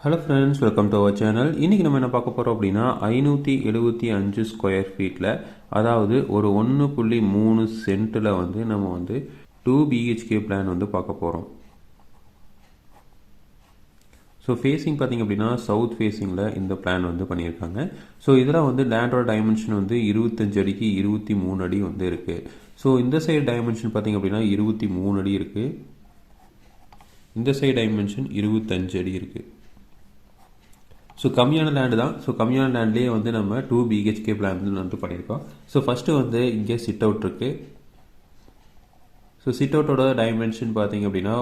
Hello friends, welcome to our channel. இன்றைக்கி நம்ம என்ன பார்க்க போகிறோம் அப்படின்னா 575 ஸ்கொயர் ஃபீட்டில், அதாவது ஒரு 1.3 சென்ட்டில் வந்து நம்ம வந்து 2 BHK பிளான் வந்து பார்க்க போகிறோம். ஸோ ஃபேஸிங் பார்த்திங்க அப்படின்னா சவுத் ஃபேஸிங்கில் இந்த பிளான் வந்து பண்ணியிருக்காங்க. ஸோ இதில் வந்து லேண்டோட டைமென்ஷன் வந்து 25 அடிக்கு 23 அடி வந்து இருக்குது. ஸோ இந்த சைடு டைமென்ஷன் பார்த்திங்க அப்படின்னா 23 அடி இருக்குது. இந்த சைடு டைமென்ஷன் 25 அடி இருக்குது. ஸோ கம்மியான லேண்டு தான். ஸோ கம்மியான லேண்ட்லேயே வந்து நம்ம 2 BHK பிளான் வந்து பண்ணியிருக்கோம். ஸோ ஃபஸ்ட்டு வந்து இங்கே சிட் அவுட் இருக்குது. ஸோ சிட் அவுட்டோட டைமென்ஷன் பார்த்திங்க அப்படின்னா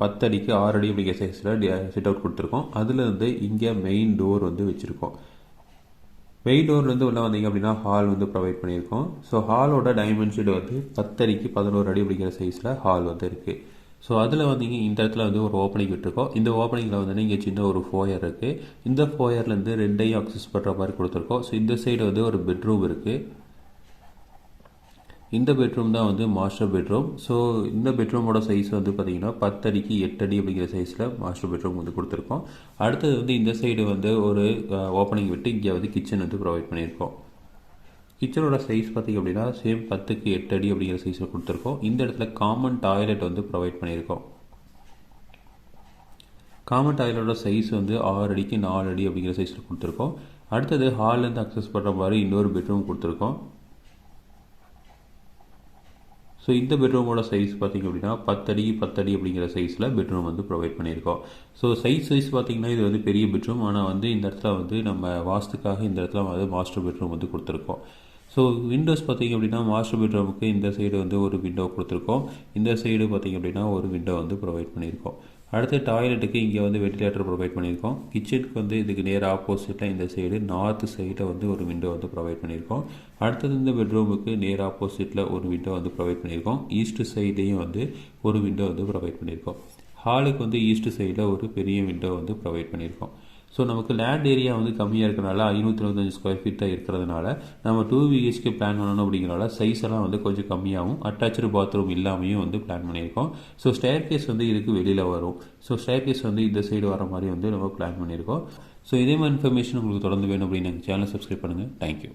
10 அடிக்கு 6 அடி அப்படிங்கிற சைஸில் சிட் அவுட் கொடுத்துருக்கோம். அதில் வந்து இங்கே மெயின் டோர் வந்து வச்சுருக்கோம். மெயின் டோர்லேருந்து உள்ள வந்தீங்க அப்படின்னா ஹால் வந்து ப்ரொவைட் பண்ணியிருக்கோம். ஸோ ஹாலோட டைமென்ஷன் வந்து 10 அடிக்கு 11 அடி அப்படிங்கிற சைஸில் ஹால் வந்து இருக்குது. ஸோ அதில் வந்து இந்த இடத்துல வந்து ஒரு ஓப்பனிங் விட்டுருக்கோம். இந்த ஓப்பனிங்கில் வந்து இங்கே சின்ன ஒரு ஃபோயர் இருக்குது. இந்த ஃபோயர்லேருந்து ரெண்டையும் அக்சஸ் பண்ணுற மாதிரி கொடுத்துருக்கோம். ஸோ இந்த சைடு வந்து ஒரு பெட்ரூம் இருக்குது. இந்த பெட்ரூம் தான் வந்து மாஸ்டர் பெட்ரூம். ஸோ இந்த பெட்ரூமோட சைஸ் வந்து பார்த்திங்கன்னா 10 அடிக்கு 8 அடி அப்படிங்கிற சைஸில் மாஸ்டர் பெட்ரூம் வந்து கொடுத்துருக்கோம். அடுத்தது வந்து இந்த சைடு வந்து ஒரு ஓப்பனிங் விட்டு இங்கே வந்து கிச்சன் வந்து ப்ரொவைட் பண்ணியிருக்கோம். கிச்சனோட சைஸ் பார்த்திங்க அப்படின்னா சேம் 10க்கு 8 அடி அப்படிங்கிற சைஸில் கொடுத்துருக்கோம். இந்த இடத்துல காமன் டாய்லெட் வந்து ப்ரொவைட் பண்ணியிருக்கோம். காமன் டாய்லெட்டோட சைஸ் வந்து 6 அடிக்கு 4 அடி அப்படிங்கிற சைஸில் கொடுத்துருக்கோம். அடுத்தது ஹால்லேருந்து அக்சஸ் பண்ணுற மாதிரி இன்னொரு பெட்ரூம் கொடுத்துருக்கோம். ஸோ இந்த பெட்ரூமோட சைஸ் பார்த்திங்க அப்படின்னா 10 அடி 10 அடி அப்படிங்கிற சைஸில் பெட்ரூம் வந்து ப்ரொவைட் பண்ணியிருக்கோம். ஸோ சைஸ் பார்த்திங்கன்னா இது வந்து பெரிய பெட்ரூம். ஆனால் வந்து இந்த இடத்துல வந்து நம்ம வாஸ்துக்காக இந்த இடத்துல வந்து மாஸ்டர் பெட்ரூம் வந்து கொடுத்துருக்கோம். ஸோ விண்டோஸ் பார்த்திங்க அப்படின்னா மாஸ்டர் பெட்ரூமுக்கு இந்த சைடு வந்து ஒரு விண்டோ கொடுத்துருக்கோம். இந்த சைடு பார்த்திங்க அப்படின்னா ஒரு விண்டோ வந்து ப்ரொவைட் பண்ணியிருக்கோம். அடுத்து டாய்லெட்டுக்கு இங்கே வந்து வெண்டிலேட்டர் ப்ரொவைட் பண்ணியிருக்கோம். கிச்சனுக்கு வந்து இதுக்கு நேர் ஆப்போசிட்டில் இந்த சைடு நார்த் சைடில் வந்து ஒரு விண்டோ வந்து ப்ரொவைட் பண்ணியிருக்கோம். அடுத்தது இந்த பெட்ரூமுக்கு நேர் ஆப்போசிட்டில் ஒரு விண்டோ வந்து ப்ரொவைட் பண்ணியிருக்கோம். ஈஸ்ட் சைட்லேயும் வந்து ஒரு விண்டோ வந்து ப்ரொவைட் பண்ணியிருக்கோம். ஹாலுக்கு வந்து ஈஸ்ட் சைடில் ஒரு பெரிய விண்டோ வந்து ப்ரொவைட் பண்ணியிருக்கோம். ஸோ நமக்கு லேண்ட் ஏரியா வந்து கம்மியாக இருக்கிறனால 525 ஸ்கொயர் ஃபீட்டாக இருக்கிறதுனால நம்ம 2 BHK பிளான் பண்ணணும். அப்படிங்கிறனால சைஸ் எல்லாம் வந்து கொஞ்சம் கம்மியாகவும் அட்டாச்சு பாத்ரூம் இல்லாமையும் வந்து பிளான் பண்ணியிருக்கோம். ஸோ ஸ்டேர் கேஸ் வந்து இதுக்கு வெளியில் வரும். ஸோ ஸ்டேர் கேஸ் வந்து இந்த சைடு வர மாதிரி வந்து நம்ம பிளான் பண்ணியிருக்கோம். ஸோ இதே மாதிரி இன்ஃபர்மேஷன் உங்களுக்கு தொடர்ந்து வேணும் அப்படின்னு எங்கள் சேனலை சப்ஸ்கிரைப் பண்ணுங்கள். தேங்க்யூ.